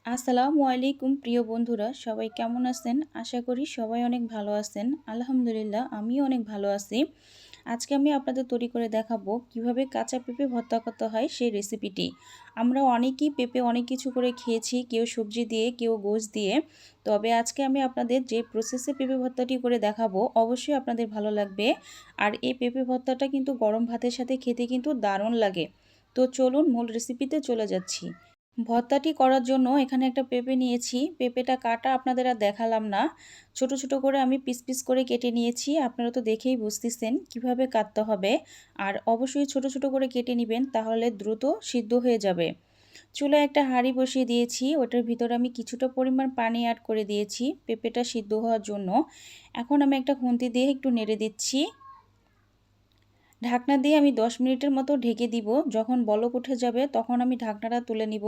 আসসালামু আলাইকুম প্রিয় বন্ধুরা, সবাই কেমন আছেন? আশা করি সবাই অনেক ভালো আছেন। আলহামদুলিল্লাহ আমিও অনেক ভালো আছি। আজকে আমি আপনাদের তৈরি করে দেখাবো কিভাবে কাঁচা পেঁপে ভর্তা করতে হয় সেই রেসিপিটি। আমরা অনেকেই পেঁপে অনেক কিছু করে খেয়েছি, কেউ সবজি দিয়ে, কেউ গোশ দিয়ে। তবে আজকে আমি আপনাদের যে প্রসেসে পেঁপে ভর্তাটি করে দেখাবো অবশ্যই আপনাদের ভালো লাগবে। আর এই পেঁপে ভর্তাটা কিন্তু গরম ভাতের সাথে খেতে কিন্তু দারুণ লাগে। তো চলুন মূল রেসিপিতে চলে যাচ্ছি। ভর্তাটি করার জন্য এখানে একটা পেঁপে নিয়েছি। পেঁপেটা কাটা আপনাদের আর দেখালাম না। ছোট ছোট করে আমি পিস পিস করে কেটে নিয়েছি। আপনারা তো দেখেই বুঝতেছেন কিভাবে কাটতে হবে। আর অবশ্যই ছোট ছোট করে কেটে নেবেন, তাহলে দ্রুত সিদ্ধ হয়ে যাবে। চুলায় একটা হাঁড়ি বসিয়ে দিয়েছি, ওটার ভিতরে আমি কিছুটা পরিমাণ পানি অ্যাড করে দিয়েছি পেঁপেটা সিদ্ধ হওয়ার জন্য। এখন আমি একটা খুন্তি দিয়ে একটু নেড়ে দিচ্ছি। ঢাকনা দিয়ে আমি 10 মিনিটের মতো ঢেকে দিব। যখন বলক উঠে যাবে তখন আমি ঢাকনাটা তুলে নিব।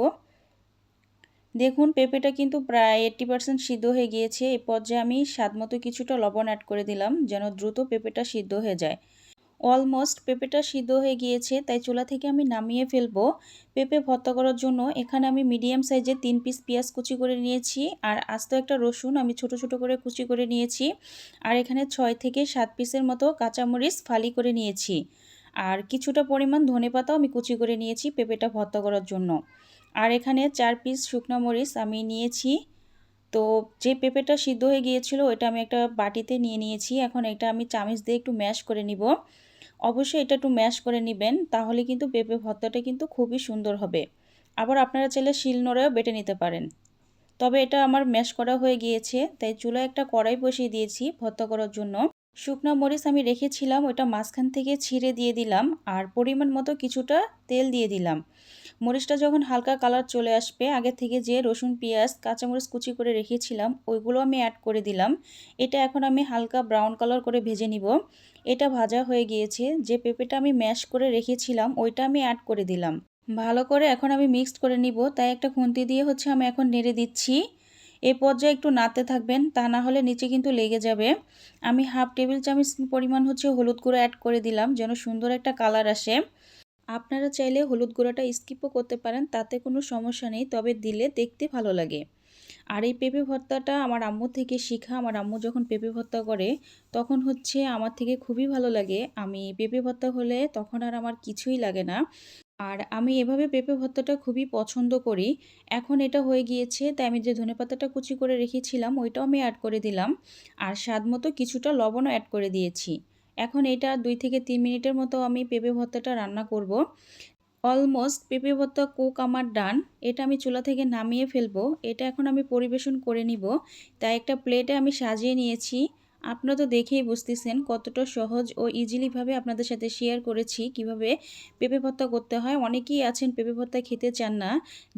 দেখুন পেঁপেটা কিন্তু প্রায় 80% সিদ্ধ হয়ে গিয়েছে। এই পর্যায়ে আমি স্বাদমতো কিছুটা লবণ অ্যাড করে দিলাম যেন দ্রুত পেঁপেটা সিদ্ধ হয়ে যায়। অলমোস্ট পেঁপেটা সিদ্ধ হয়ে গিয়েছে, তাই চুলা থেকে আমি নামিয়ে ফেলবো। পেঁপে ভর্তা করার জন্য এখানে আমি মিডিয়াম সাইজের 3 পিস পেঁয়াজ কুচি করে নিয়েছি, আর আস্ত একটা রসুন আমি ছোট ছোট করে কুচি করে নিয়েছি। আর এখানে 6 থেকে 7 পিসের মতো কাঁচামরিচ ফালি করে নিয়েছি। আর কিছুটা পরিমাণ ধনেপাতাও আমি কুচি করে নিয়েছি পেঁপেটা ভর্তা করার জন্য। আর এখানে 4 পিস শুকনো মরিচ আমি নিয়েছি। তো যে পেঁপেটা সিদ্ধ হয়ে গিয়েছিল ওটা আমি একটা বাটিতে নিয়ে নিয়েছি। এখন এটা আমি চামচ দিয়ে একটু ম্যাশ করে নিব। অবশ্যই এটা একটু ম্যাশ করে নেবেন, তাহলে কিন্তু পেঁপে ভর্তাটা কিন্তু খুবই সুন্দর হবে। আবার আপনারা চাইলে শিলনোড়ায়ও বেটে নিতে পারেন। তবে এটা আমার ম্যাশ করা হয়ে গিয়েছে, তাই চুলায় একটা কড়াই বসিয়ে দিয়েছি ভর্তা করার জন্য। শুকনো মরিচ আমি রেখেছিলাম, ওটা মাঝখান থেকে ছিঁড়ে দিয়ে দিলাম, আর পরিমাণ মতো কিছুটা তেল দিয়ে দিলাম। মরিচটা যখন হালকা কালার চলে আসবে, আগে থেকে যে রসুন পেঁয়াজ কাঁচামরিচ কুচি করে রেখেছিলাম ওইগুলো আমি অ্যাড করে দিলাম। এটা এখন আমি হালকা ব্রাউন কালার করে ভেজে নিব। এটা ভাজা হয়ে গিয়েছে, যে পেঁপেটা আমি ম্যাশ করে রেখেছিলাম ওইটা আমি অ্যাড করে দিলাম। ভালো করে এখন আমি মিক্সড করে নিব, তাই একটা খুন্তি দিয়ে আমি এখন নেড়ে দিচ্ছি। এই পর্যায়ে একটু নাড়তে থাকবেন, তা না হলে নিচে কিন্তু লেগে যাবে। আমি হাফ টেবিল চামচ পরিমাণ হলুদ গুঁড়ো অ্যাড করে দিলাম যেন সুন্দর একটা কালার আসে। আপনারা চাইলে হলুদ গুঁড়োটা স্কিপও করতে পারেন, তাতে কোনো সমস্যা নেই, তবে দিলে দেখতে ভালো লাগে। আর এই পেঁপে ভর্তাটা আমার আম্মু থেকে শেখা। আমার আম্মু যখন পেঁপে ভর্তা করে তখন আমার থেকে খুবই ভালো লাগে। আমি পেঁপে ভর্তা হলে তখন আর আমার কিছুই লাগে না। আর আমি এভাবে পেঁপে ভর্তাটা খুবই পছন্দ করি। এখন এটা হয়ে গিয়েছে, তাই আমি যে ধনেপাতাটা কুচি করে রেখেছিলাম ওইটাও আমি অ্যাড করে দিলাম। আর স্বাদমতো কিছুটা লবণও অ্যাড করে দিয়েছি। এখন এটা 2 থেকে 3 মিনিটের মতো আমি পেঁপে ভর্তাটা রান্না করব। অলমোস্ট পেঁপে ভর্তা কুক আমার ডান। এটা আমি চুলা থেকে নামিয়ে ফেলবো। এটা এখন আমি পরিবেশন করে নিব। তাই একটা প্লেটে আমি সাজিয়ে নিয়েছি। আপনারা তো দেখেই বুঝতেছেন কতটা সহজ ও ইজিলিভাবে আপনাদের সাথে শেয়ার করেছি কিভাবে পেঁপে ভর্তা করতে হয়। অনেকেই আছেন পেঁপে ভর্তা খেতে চান না,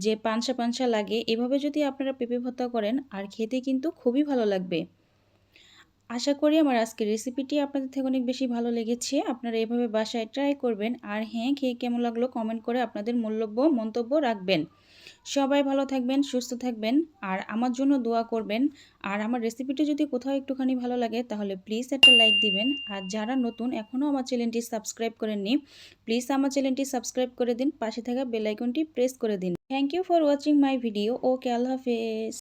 যে পানসা পানসা লাগে। এভাবে যদি আপনারা পেঁপে ভর্তা করেন আর খেতে কিন্তু খুবই ভালো লাগবে। আশা করি আমার আজকের রেসিপিটি আপনাদের থেকে অনেক বেশি ভালো লেগেছে। আপনারা এভাবে বাসায় ট্রাই করবেন। আর হ্যাঁ, খেয়ে কেমন লাগলো কমেন্ট করে আপনাদের মন্তব্য রাখবেন। সবাই ভালো থাকবেন, সুস্থ থাকবেন, আর আমার জন্য দোয়া করবেন। আর আমার রেসিপিটি যদি কোথাও একটুখানি ভালো লাগে তাহলে প্লিজ একটা লাইক দিবেন। আর যারা নতুন এখনও আমার চ্যানেলটি সাবস্ক্রাইব করেননি, প্লিজ আমার চ্যানেলটি সাবস্ক্রাইব করে দিন, পাশে থাকা বেল আইকনটি প্রেস করে দিন। Thank you for watching my video. Okay, আল্লাহ হাফেজ।